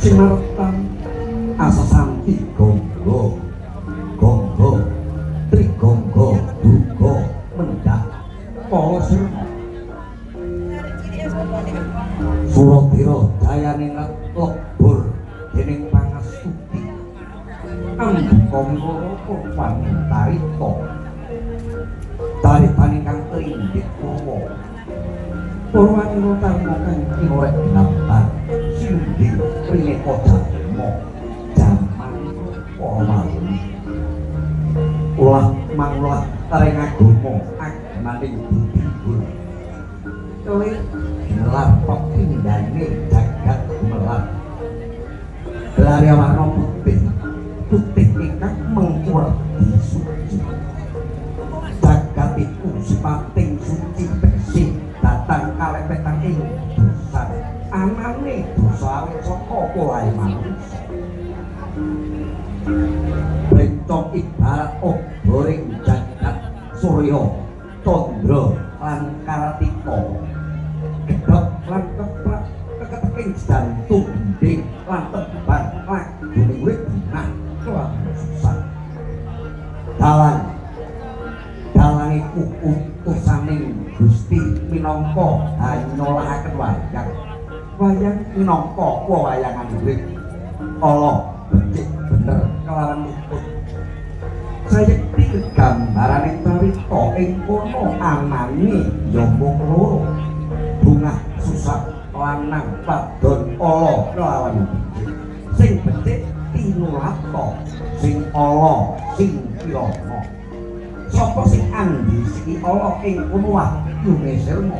Cimaretan asasanti gonggo gonggo trigonggo dugo mendak polosir Surodira jayane lebur dening pangastuti ambika korban tarika taripane kang rindhik mawa purwanira tarma kang kirek nambar sindhi prineka dharma jaman pawali ulah manglah ring agama agamaning budi kowe gelar pepindhane jagat melar gelare warna putih putih ingkang mengkurdi suci jagat iku sipating suci bersih datang kalepetang ing dosa anane dosa awit saka polahe manungsa bencong ibarat obroring jagat surya candra lan kartika gedhok lan keprak keketeking jantung gendhing lan tebar laguning wit bunah lan susah dalan iku utusaning Gusti minangka nyolahaken wayang minangka wayangan urip ala becik bener kelawan luput sayekti gambarane carita ing kono anane yombong loro bungah susah lanang wadon ala kelawan sing becik tinulata sing ala sing kirana sapa sing andisi ala ing kono wahyu mesirna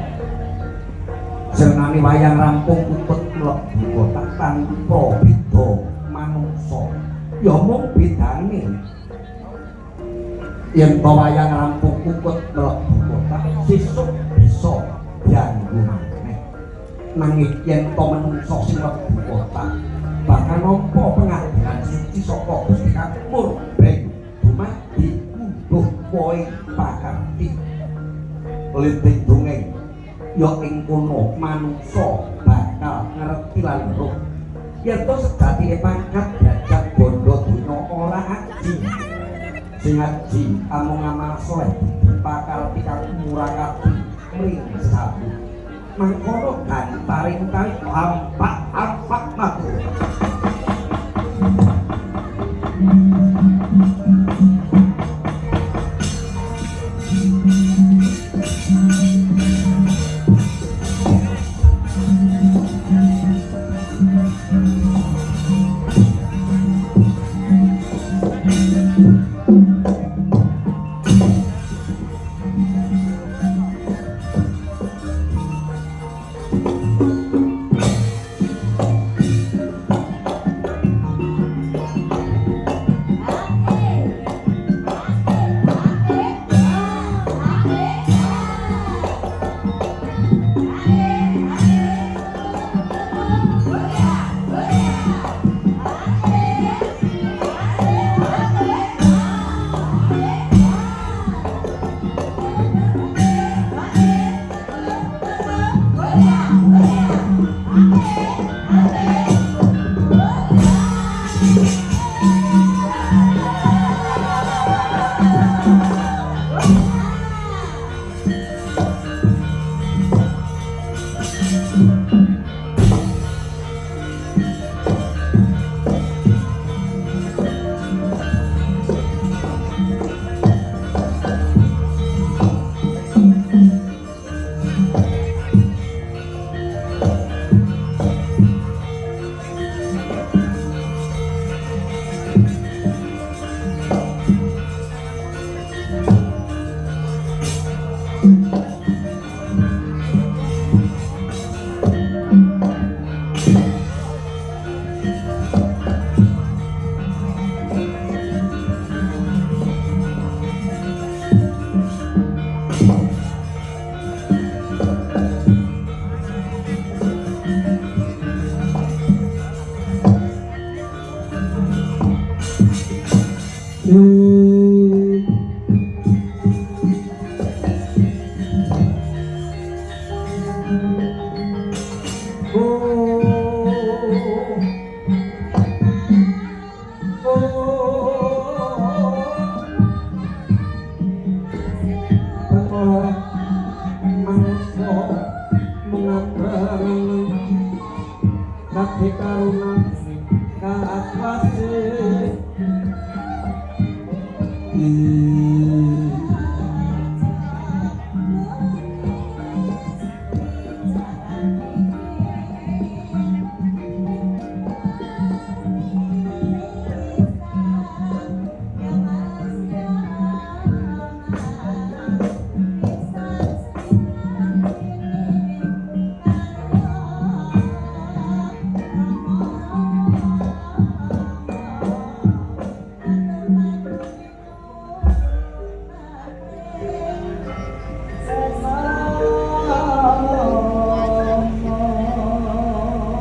jenenge wayang rampung kupet mlebu tak tanpa beda manungsa ya mung bedane yen wayang rampung kupet mlebu kotak sesuk bisa dianggo maneh nanging yen to manungsa sing mlebu kotak bakal nampa pengadilan suci saka Gusti Kang murbreng dumadi unduh poe pakarti linting dongeng ya ing kono manungsa bakal ngerti lan roh yen to sejatine pangkat derajat bondo dunya ora aji sing aji amung amal saleh bakal pikang murakati mring sabu mangkono kan paring-paring ampak matur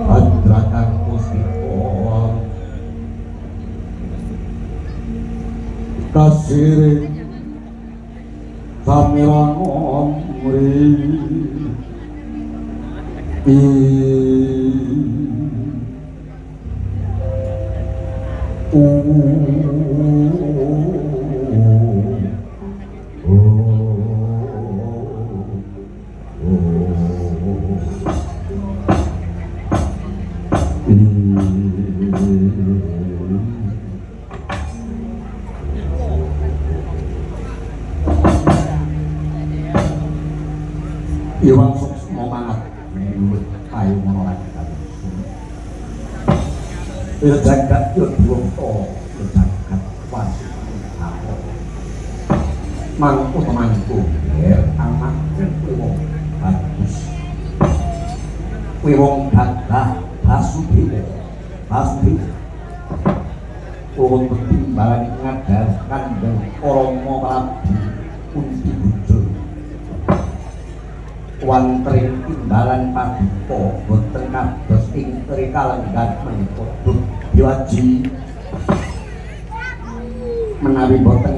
Hadrakan Puspito kasir samiran omri Iwang Suksma mangat miwit payu menolak il jagat yudhwata il jagat wasi apa mangku temangku anak wong bagus wong gadah Basudewa ulun pertimbangan ngadarkan dan Rama Prabu Kunti Bujo wantring timbalan paduka boten kados ing trikalenggan menika diwaji menawi boten